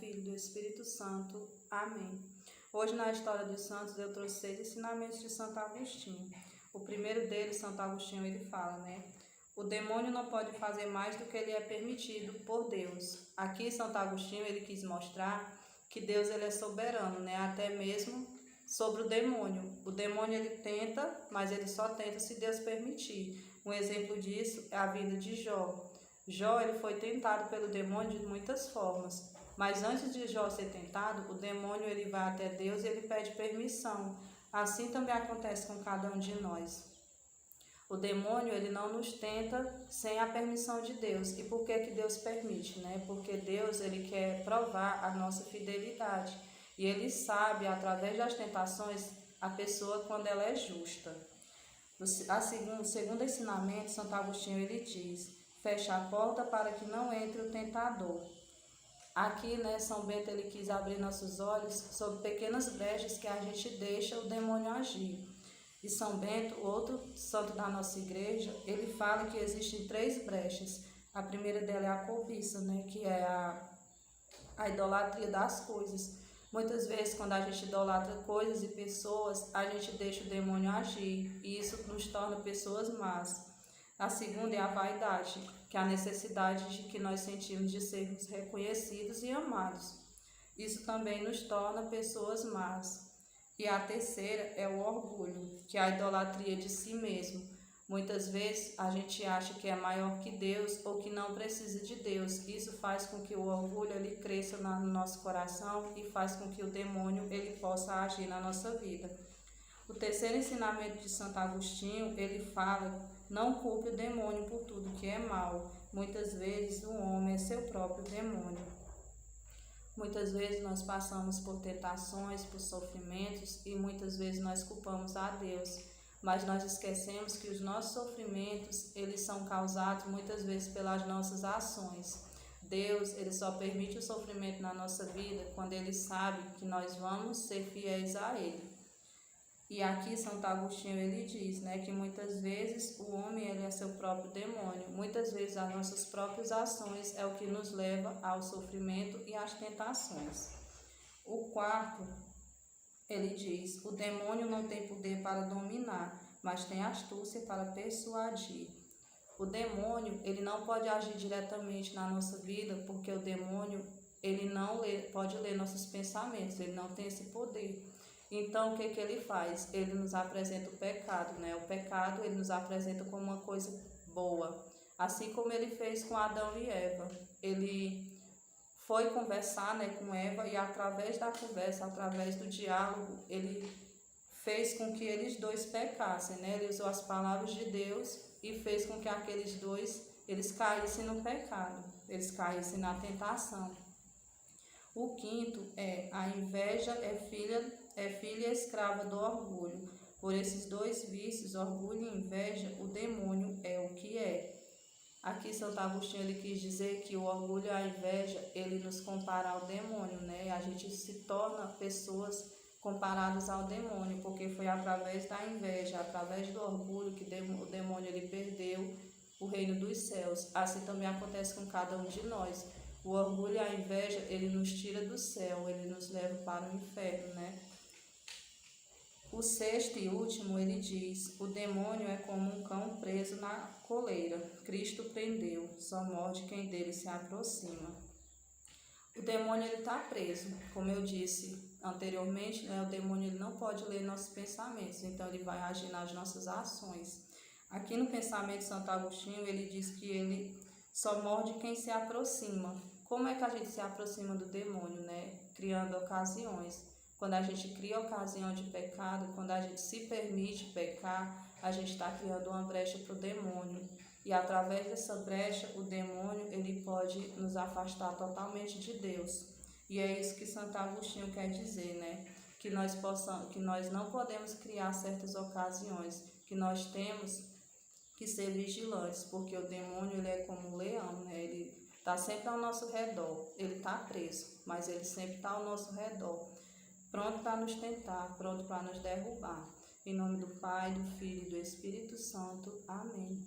Filho e do Espírito Santo. Amém. Hoje, na história dos santos, eu trouxe 6 ensinamentos de Santo Agostinho. O primeiro deles, Santo Agostinho, ele fala, o demônio não pode fazer mais do que lhe é permitido por Deus. Aqui, Santo Agostinho, ele quis mostrar que Deus ele é soberano, até mesmo sobre o demônio. O demônio ele tenta, mas ele só tenta se Deus permitir. Um exemplo disso é a vida de Jó. Jó ele foi tentado pelo demônio de muitas formas, mas antes de Jó ser tentado, o demônio ele vai até Deus e ele pede permissão. Assim também acontece com cada um de nós. O demônio ele não nos tenta sem a permissão de Deus. E por que que Deus permite? Porque Deus ele quer provar a nossa fidelidade. E ele sabe, através das tentações, a pessoa quando ela é justa. O segundo ensinamento, Santo Agostinho ele diz: fecha a porta para que não entre o tentador. Aqui, São Bento ele quis abrir nossos olhos sobre pequenas brechas que a gente deixa o demônio agir. E São Bento, outro santo da nossa igreja, ele fala que existem 3 brechas. A primeira dela é a cobiça, que é a idolatria das coisas. Muitas vezes, quando a gente idolatra coisas e pessoas, a gente deixa o demônio agir, e isso nos torna pessoas más. A segunda é a vaidade, que é a necessidade de que nós sentimos de sermos reconhecidos e amados. Isso também nos torna pessoas más. E a terceira é o orgulho, que é a idolatria de si mesmo. Muitas vezes a gente acha que é maior que Deus ou que não precisa de Deus. Isso faz com que o orgulho ele cresça no nosso coração e faz com que o demônio ele possa agir na nossa vida. O terceiro ensinamento de Santo Agostinho, ele fala: não culpe o demônio por tudo que é mal. Muitas vezes o homem é seu próprio demônio. Muitas vezes nós passamos por tentações, por sofrimentos e muitas vezes nós culpamos a Deus. Mas nós esquecemos que os nossos sofrimentos, eles são causados muitas vezes pelas nossas ações. Deus, ele só permite o sofrimento na nossa vida quando ele sabe que nós vamos ser fiéis a ele. E aqui Santo Agostinho ele diz, que muitas vezes o homem ele é seu próprio demônio. Muitas vezes as nossas próprias ações é o que nos leva ao sofrimento e às tentações. O quarto, ele diz: o demônio não tem poder para dominar, mas tem astúcia para persuadir. O demônio ele não pode agir diretamente na nossa vida, porque o demônio ele não pode ler nossos pensamentos, ele não tem esse poder. Então, o que ele faz? Ele nos apresenta o pecado, O pecado, ele nos apresenta como uma coisa boa. Assim como ele fez com Adão e Eva. Ele foi conversar, com Eva e através da conversa, através do diálogo, ele fez com que eles dois pecassem, Ele usou as palavras de Deus e fez com que aqueles dois, eles caíssem no pecado, eles caíssem na tentação. O quinto é: a inveja é filha escrava do orgulho. Por esses 2 vícios, orgulho e inveja, o demônio é o que é. Aqui Santo Agostinho ele quis dizer que o orgulho e a inveja, ele nos compara ao demônio, A gente se torna pessoas comparadas ao demônio, porque foi através da inveja, através do orgulho que o demônio ele perdeu o reino dos céus. Assim também acontece com cada um de nós. O orgulho e a inveja, ele nos tira do céu, ele nos leva para o inferno, O sexto e último, ele diz: o demônio é como um cão preso na coleira. Cristo prendeu, só morde quem dele se aproxima. O demônio está preso. Como eu disse anteriormente, o demônio ele não pode ler nossos pensamentos, então ele vai agir nas nossas ações. Aqui no pensamento de Santo Agostinho, ele diz que ele só morde quem se aproxima. Como é que a gente se aproxima do demônio, Criando ocasiões. Quando a gente cria ocasião de pecado, quando a gente se permite pecar, a gente está criando uma brecha para o demônio. E através dessa brecha, o demônio ele pode nos afastar totalmente de Deus. E é isso que Santo Agostinho quer dizer, Que nós não podemos criar certas ocasiões, que nós temos que ser vigilantes, porque o demônio ele é como um leão, Ele está sempre ao nosso redor. Ele está preso, mas ele sempre está ao nosso redor, pronto para nos tentar, pronto para nos derrubar. Em nome do Pai, do Filho e do Espírito Santo. Amém.